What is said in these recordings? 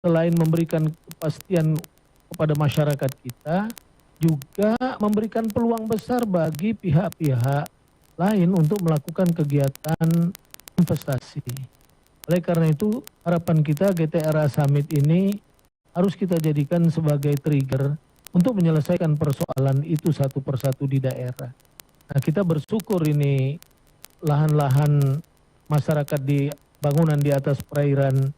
selain memberikan kepastian kepada masyarakat kita, juga memberikan peluang besar bagi pihak-pihak lain untuk melakukan kegiatan investasi. Oleh karena itu, harapan kita GTRA Summit ini harus kita jadikan sebagai trigger untuk menyelesaikan persoalan itu satu persatu di daerah. Nah, kita bersyukur ini lahan-lahan masyarakat di bangunan di atas perairan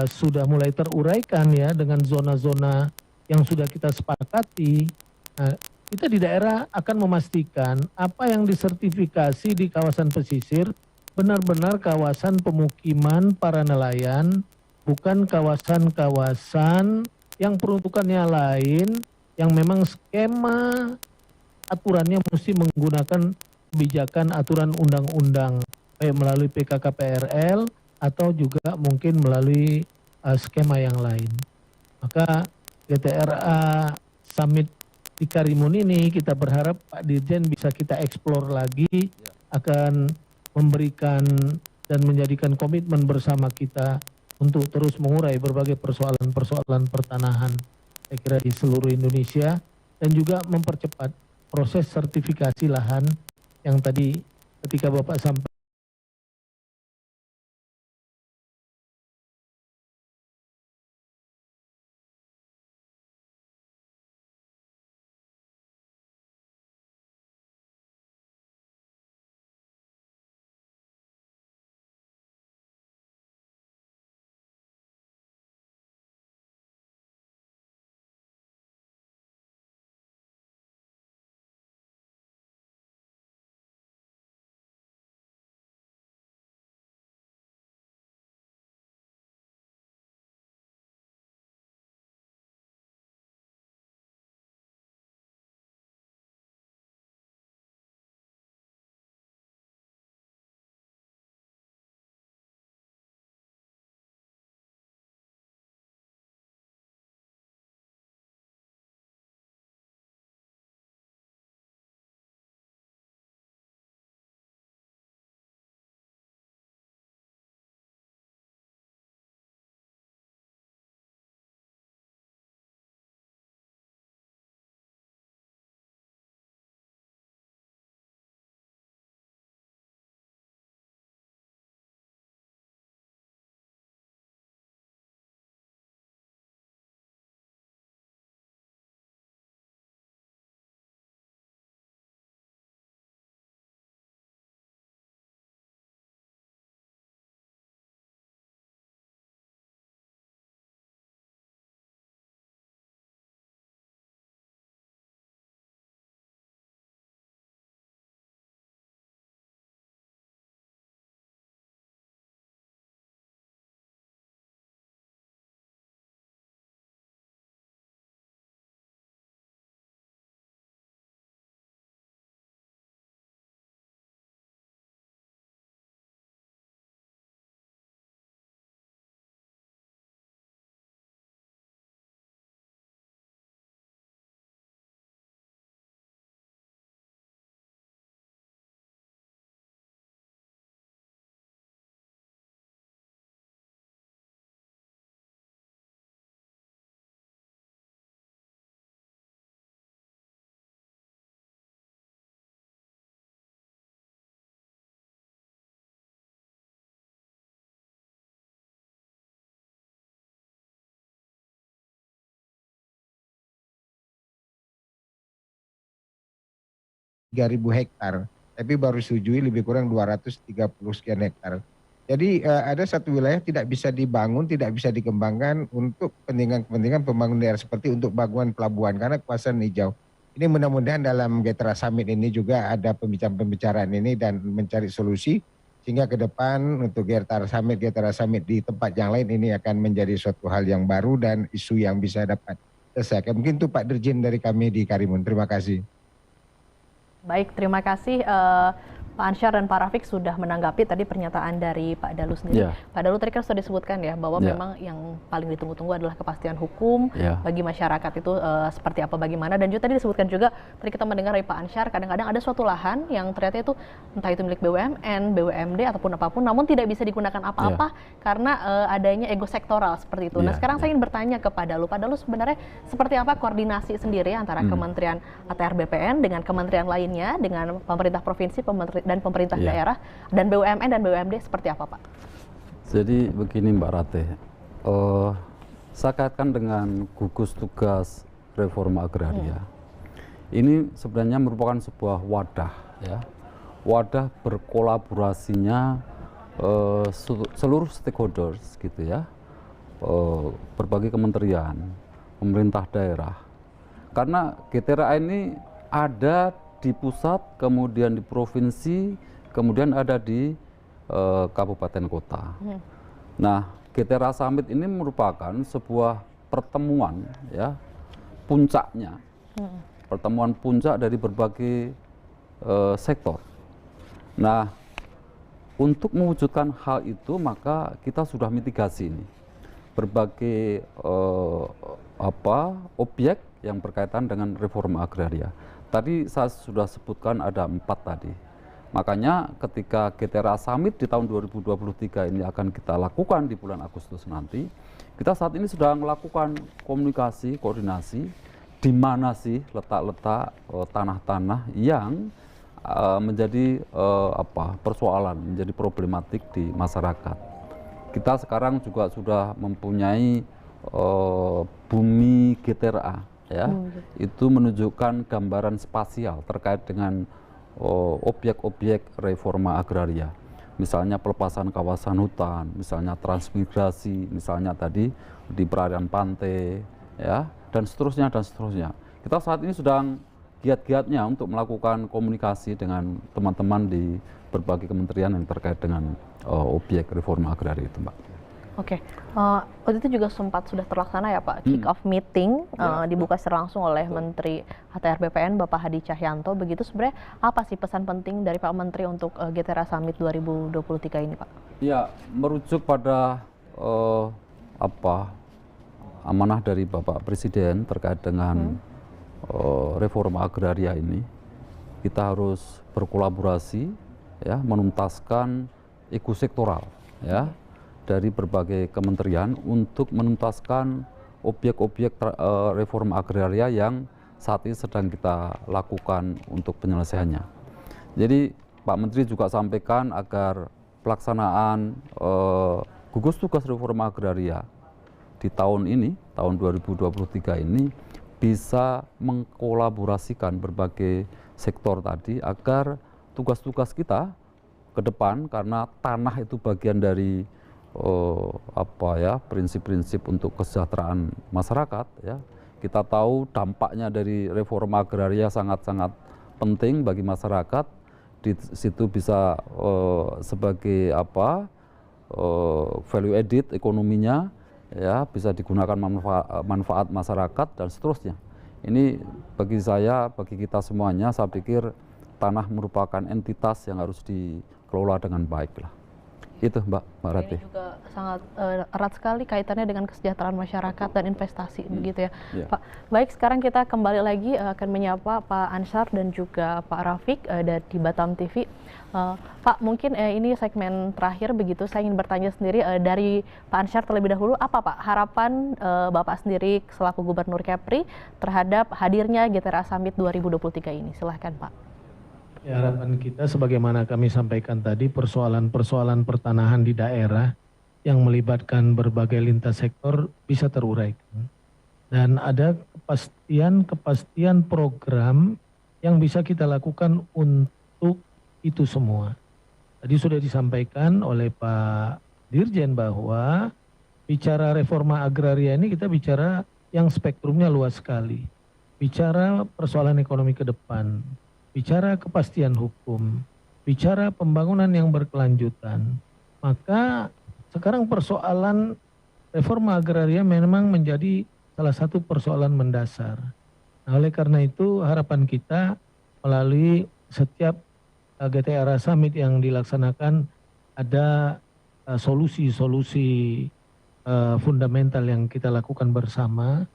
sudah mulai teruraikan ya dengan zona-zona yang sudah kita sepakati. Nah, kita di daerah akan memastikan apa yang disertifikasi di kawasan pesisir benar-benar kawasan pemukiman para nelayan, bukan kawasan-kawasan yang peruntukannya lain, yang memang skema aturannya mesti menggunakan kebijakan aturan undang-undang, baik melalui PKKPRL atau juga mungkin melalui skema yang lain. Maka GTRA Summit di Karimun ini kita berharap Pak Dirjen bisa kita eksplor lagi, akan memberikan dan menjadikan komitmen bersama kita untuk terus mengurai berbagai persoalan-persoalan pertanahan, saya kira di seluruh Indonesia, dan juga mempercepat proses sertifikasi lahan yang tadi ketika Bapak sampaikan. Hektar, tapi baru setujui lebih kurang 230 sekian hektar. Jadi ada satu wilayah tidak bisa dibangun, tidak bisa dikembangkan untuk kepentingan pembangunan daerah seperti untuk bangunan pelabuhan karena kawasan hijau. Ini mudah-mudahan dalam GTRA Summit ini juga ada pembicaraan-pembicaraan ini dan mencari solusi sehingga ke depan untuk GTRA Summit di tempat yang lain ini akan menjadi suatu hal yang baru dan isu yang bisa dapat selesai. Mungkin itu Pak Dirjen dari kami di Karimun. Terima kasih. Baik, terima kasih Pak Ansyar dan Pak Rafiq sudah menanggapi tadi pernyataan dari Pak Dalu sendiri. Pak Dalu tadi kan sudah disebutkan ya bahwa memang yang paling ditunggu-tunggu adalah kepastian hukum bagi masyarakat itu seperti apa bagaimana, dan juga tadi disebutkan juga tadi kita mendengar dari Pak Ansyar kadang-kadang ada suatu lahan yang ternyata itu entah itu milik BUMN, BUMD ataupun apapun, namun tidak bisa digunakan apa-apa karena adanya ego sektoral seperti itu. Nah sekarang saya ingin bertanya ke Pak Dalu. Pak Dalu sebenarnya seperti apa koordinasi sendiri antara Kementerian ATR BPN dengan kementerian lainnya, dengan pemerintah provinsi dan pemerintah daerah, dan BUMN dan BUMD seperti apa Pak? Jadi begini Mbak Ratih, saya kaitkan dengan gugus tugas reforma agraria. Ini sebenarnya merupakan sebuah wadah, ya, wadah berkolaborasinya seluruh stakeholders, gitu ya, berbagai kementerian, pemerintah daerah. Karena GTRA ini ada di pusat, kemudian di provinsi, kemudian ada di kabupaten kota. Nah, GTRA Summit ini merupakan sebuah pertemuan, ya, puncaknya, pertemuan puncak dari berbagai sektor. Nah, untuk mewujudkan hal itu maka kita sudah mitigasi ini berbagai objek yang berkaitan dengan reforma agraria. Tadi saya sudah sebutkan ada 4 tadi. Makanya ketika GTRA Summit di tahun 2023 ini akan kita lakukan di bulan Agustus nanti, kita saat ini sedang melakukan komunikasi, koordinasi, di mana sih letak-letak tanah-tanah yang menjadi persoalan, menjadi problematik di masyarakat. Kita sekarang juga sudah mempunyai bumi GTRA. Ya, itu menunjukkan gambaran spasial terkait dengan objek-objek reforma agraria, misalnya pelepasan kawasan hutan, misalnya transmigrasi, misalnya tadi di perairan pantai, ya, dan seterusnya dan seterusnya. Kita saat ini sedang giat-giatnya untuk melakukan komunikasi dengan teman-teman di berbagai kementerian yang terkait dengan objek reforma agraria itu, Mbak. Oke, waktu itu juga sempat sudah terlaksana ya Pak, kick off meeting dibuka secara langsung oleh Menteri ATR BPN Bapak Hadi Cahyanto. Begitu sebenarnya apa sih pesan penting dari Pak Menteri untuk GTRA Summit 2023 ini Pak? Ya, merujuk pada amanah dari Bapak Presiden terkait dengan reforma agraria ini. Kita harus berkolaborasi, ya, menuntaskan ego sektoral, ya, dari berbagai kementerian untuk menuntaskan objek-objek reforma agraria yang saat ini sedang kita lakukan untuk penyelesaiannya. Jadi Pak Menteri juga sampaikan agar pelaksanaan gugus tugas reforma agraria di tahun ini, tahun 2023 ini, bisa mengkolaborasikan berbagai sektor tadi agar tugas-tugas kita ke depan, karena tanah itu bagian dari prinsip-prinsip untuk kesejahteraan masyarakat, ya. Kita tahu dampaknya dari reforma agraria sangat-sangat penting bagi masyarakat. Di situ bisa sebagai value added ekonominya, ya, bisa digunakan manfaat masyarakat dan seterusnya. Ini bagi saya, bagi kita semuanya, saya pikir tanah merupakan entitas yang harus dikelola dengan baik lah. Itu Mbak Ratih. Ini juga sangat erat sekali kaitannya dengan kesejahteraan masyarakat dan investasi, begitu ya Pak. Baik, sekarang kita kembali lagi akan menyapa Pak Ansyar dan juga Pak Rafiq dari Batam TV. Pak, mungkin ini segmen terakhir begitu, saya ingin bertanya sendiri dari Pak Ansyar terlebih dahulu, apa Pak harapan Bapak sendiri selaku Gubernur Kepri terhadap hadirnya GTRA Summit 2023 ini? Silahkan Pak. Ya, harapan kita sebagaimana kami sampaikan tadi, persoalan-persoalan pertanahan di daerah yang melibatkan berbagai lintas sektor bisa teruraikan. Dan ada kepastian program yang bisa kita lakukan untuk itu semua. Tadi sudah disampaikan oleh Pak Dirjen bahwa bicara reforma agraria ini kita bicara yang spektrumnya luas sekali. Bicara persoalan ekonomi ke depan, bicara kepastian hukum, bicara pembangunan yang berkelanjutan. Maka sekarang persoalan reforma agraria memang menjadi salah satu persoalan mendasar. Nah, oleh karena itu harapan kita melalui setiap GTRA Summit yang dilaksanakan ada solusi-solusi fundamental yang kita lakukan bersama,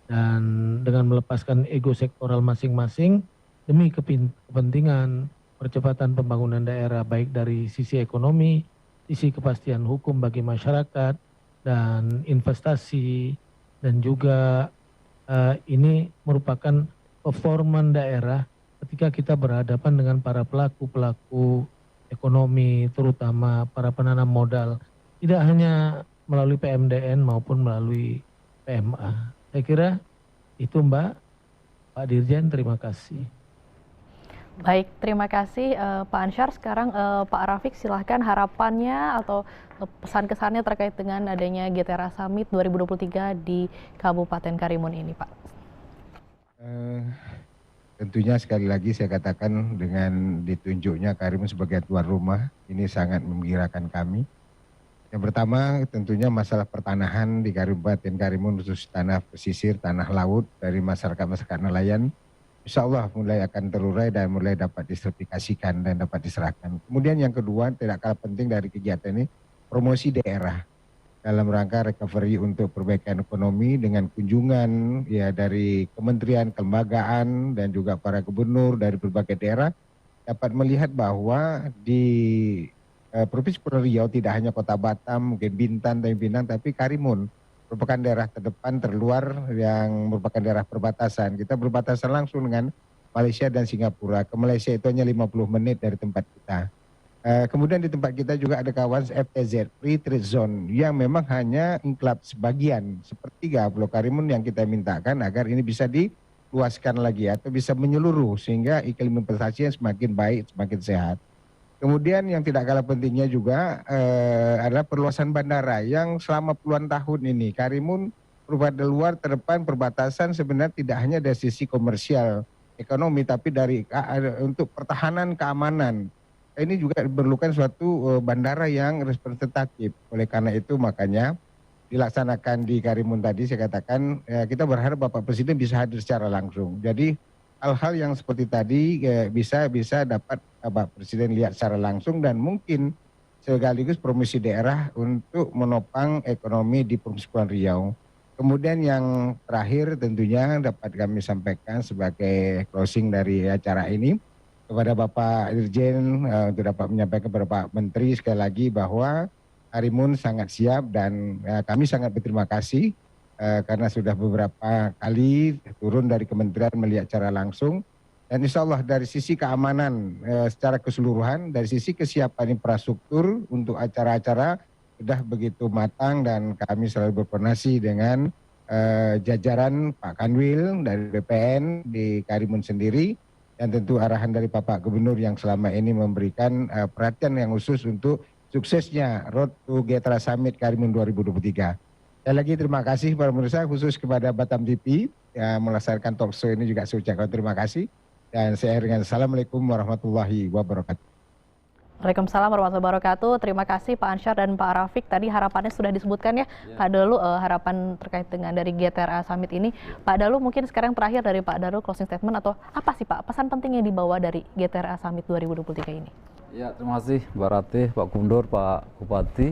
dan dengan melepaskan ego sektoral masing-masing demi kepentingan percepatan pembangunan daerah, baik dari sisi ekonomi, sisi kepastian hukum bagi masyarakat, dan investasi, dan juga ini merupakan performan daerah ketika kita berhadapan dengan para pelaku-pelaku ekonomi, terutama para penanam modal, tidak hanya melalui PMDN maupun melalui PMA. Saya kira itu, Mbak. Pak Dirjen, terima kasih. Baik, terima kasih Pak Ansyar. Sekarang Pak Rafiq, silahkan harapannya atau pesan-kesannya terkait dengan adanya GTRA Summit 2023 di Kabupaten Karimun ini, Pak. Tentunya sekali lagi saya katakan, dengan ditunjuknya Karimun sebagai tuan rumah, ini sangat menggembirakan kami. Yang pertama tentunya masalah pertanahan di Kabupaten Karimun, khusus tanah pesisir, tanah laut dari masyarakat nelayan, insya Allah mulai akan terurai dan mulai dapat disertifikasikan dan dapat diserahkan. Kemudian yang kedua, tidak kalah penting dari kegiatan ini, promosi daerah dalam rangka recovery untuk perbaikan ekonomi dengan kunjungan ya dari kementerian, kelembagaan, dan juga para gubernur dari berbagai daerah dapat melihat bahwa di Provinsi Kepulauan Riau tidak hanya Kota Batam, mungkin Bintan, tapi Karimun merupakan daerah terdepan, terluar, yang merupakan daerah perbatasan. Kita berbatasan langsung dengan Malaysia dan Singapura. Ke Malaysia itu hanya 50 menit dari tempat kita. Kemudian di tempat kita juga ada kawasan FTZ, Free Trade Zone, yang memang hanya ingklap sebagian, sepertiga Pulau Karimun, yang kita mintakan agar ini bisa diluaskan lagi atau bisa menyeluruh sehingga iklim investasinya semakin baik, semakin sehat. Kemudian yang tidak kalah pentingnya juga adalah perluasan bandara yang selama puluhan tahun ini Karimun merupakan luar terdepan perbatasan, sebenarnya tidak hanya dari sisi komersial ekonomi, tapi dari untuk pertahanan keamanan. Ini juga diperlukan suatu bandara yang representatif. Oleh karena itu makanya dilaksanakan di Karimun tadi, saya katakan kita berharap Bapak Presiden bisa hadir secara langsung. Jadi hal-hal yang seperti tadi bisa dapat Bapak Presiden lihat secara langsung, dan mungkin sekaligus promosi daerah untuk menopang ekonomi di Provinsi Kepulauan Riau. Kemudian yang terakhir tentunya dapat kami sampaikan sebagai closing dari acara ini kepada Bapak Dirjen untuk dapat menyampaikan kepada Pak Menteri sekali lagi bahwa Karimun sangat siap, dan kami sangat berterima kasih karena sudah beberapa kali turun dari kementerian melihat secara langsung, dan insya Allah dari sisi keamanan secara keseluruhan, dari sisi kesiapan infrastruktur untuk acara-acara sudah begitu matang, dan kami selalu berkoordinasi dengan jajaran Pak Kanwil dari BPN di Karimun sendiri, dan tentu arahan dari Bapak Gubernur yang selama ini memberikan perhatian yang khusus untuk suksesnya Road to GTRA Summit Karimun 2023. Sekali lagi terima kasih para pemirsa, khusus kepada Batam TV yang melaksanakan talk show ini juga saya ucapkan terima kasih, dan saya dengan Assalamualaikum warahmatullahi wabarakatuh. Waalaikumsalam warahmatullahi wabarakatuh. Terima kasih Pak Ansyar dan Pak Rafiq. Tadi harapannya sudah disebutkan ya, Pak Dalu, harapan terkait dengan dari GTRA Summit ini. Pak Dalu, mungkin sekarang terakhir dari Pak Dalu closing statement, atau apa sih Pak pesan penting yang dibawa dari GTRA Summit 2023 ini? Ya, terima kasih Mbak Ratih, Pak Gubernur, Pak Bupati.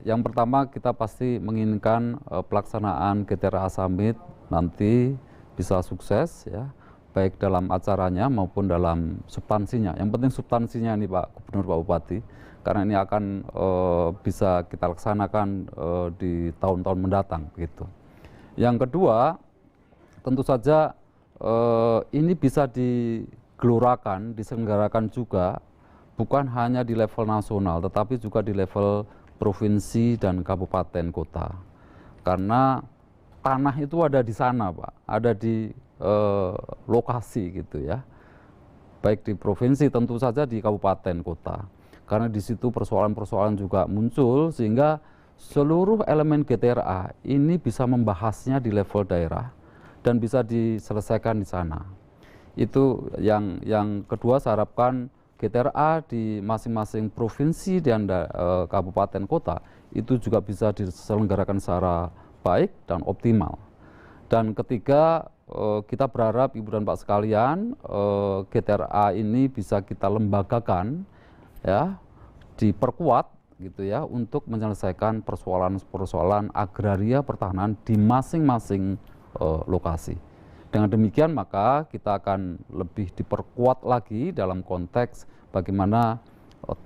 Yang pertama, kita pasti menginginkan pelaksanaan GTRA Summit nanti bisa sukses ya, baik dalam acaranya maupun dalam substansinya. Yang penting substansinya ini Pak Gubernur, Pak Bupati, karena ini akan bisa kita laksanakan di tahun-tahun mendatang begitu. Yang kedua, tentu saja ini bisa digelorakan, diselenggarakan juga bukan hanya di level nasional, tetapi juga di level provinsi dan kabupaten kota. Karena tanah itu ada di sana, Pak, ada di lokasi gitu ya. Baik di provinsi, tentu saja di kabupaten kota. Karena di situ persoalan-persoalan juga muncul, sehingga seluruh elemen GTRA ini bisa membahasnya di level daerah dan bisa diselesaikan di sana. Itu yang kedua, saya harapkan GTRA di masing-masing provinsi dan kabupaten kota itu juga bisa diselenggarakan secara baik dan optimal. Dan ketiga, kita berharap Ibu dan Pak sekalian, GTRA ini bisa kita lembagakan, ya, diperkuat gitu ya, untuk menyelesaikan persoalan-persoalan agraria pertahanan di masing-masing lokasi. Dengan demikian maka kita akan lebih diperkuat lagi dalam konteks bagaimana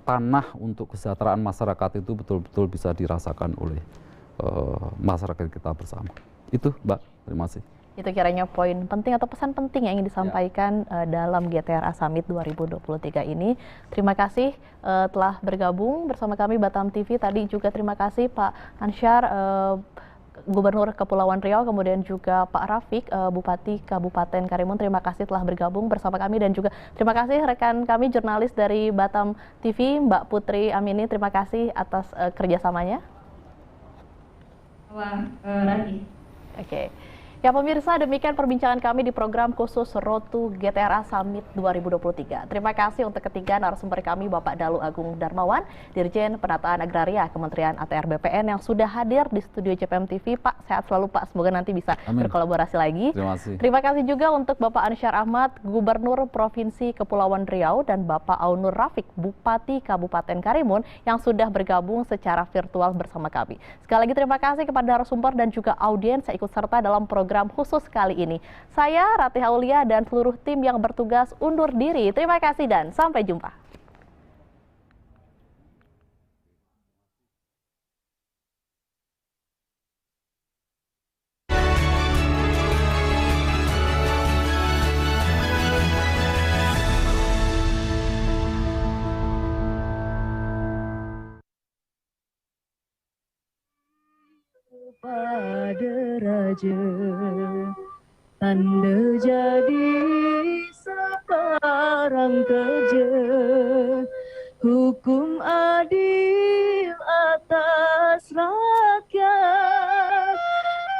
tanah untuk kesejahteraan masyarakat itu betul-betul bisa dirasakan oleh masyarakat kita bersama. Itu, Mbak. Terima kasih. Itu kiranya poin penting atau pesan penting yang ingin disampaikan dalam GTRA Summit 2023 ini. Terima kasih telah bergabung bersama kami Batam TV. Tadi juga terima kasih Pak Ansyar, Gubernur Kepulauan Riau, kemudian juga Pak Rafiq, Bupati Kabupaten Karimun. Terima kasih telah bergabung bersama kami, dan juga terima kasih rekan kami jurnalis dari Batam TV, Mbak Putri Amini. Terima kasih atas kerjasamanya. Oke. Ya pemirsa, demikian perbincangan kami di program khusus Road to GTRA Summit 2023. Terima kasih untuk ketiga narasumber kami, Bapak Dalu Agung Darmawan, Dirjen Penataan Agraria Kementerian ATR BPN yang sudah hadir di studio JPM TV. Pak, sehat selalu Pak, semoga nanti bisa berkolaborasi lagi. Terima kasih. Terima kasih juga untuk Bapak Ansyar Ahmad, Gubernur Provinsi Kepulauan Riau, dan Bapak Aunur Rafiq, Bupati Kabupaten Karimun yang sudah bergabung secara virtual bersama kami. Sekali lagi terima kasih kepada narasumber dan juga audiens yang ikut serta dalam program khusus kali ini. Saya Ratih Aulia dan seluruh tim yang bertugas undur diri. Terima kasih dan sampai jumpa. Pada raja tanda jadi sekarang kerja, hukum adil atas rakyat,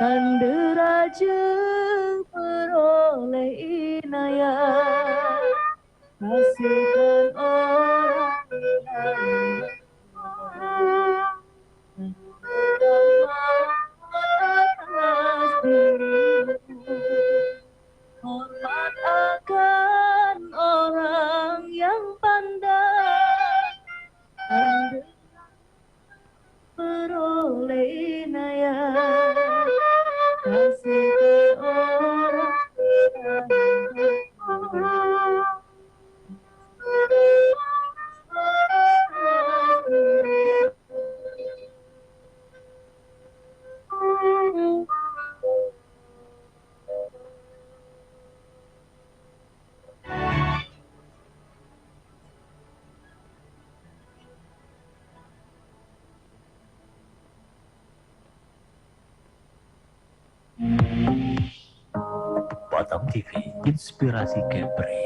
tanda raja peroleh inayat, kasihkan orang yang hormat akan orang yang pandai, Anda peroleh inayat, kasih ke orang Batam TV, inspirasi Kepri.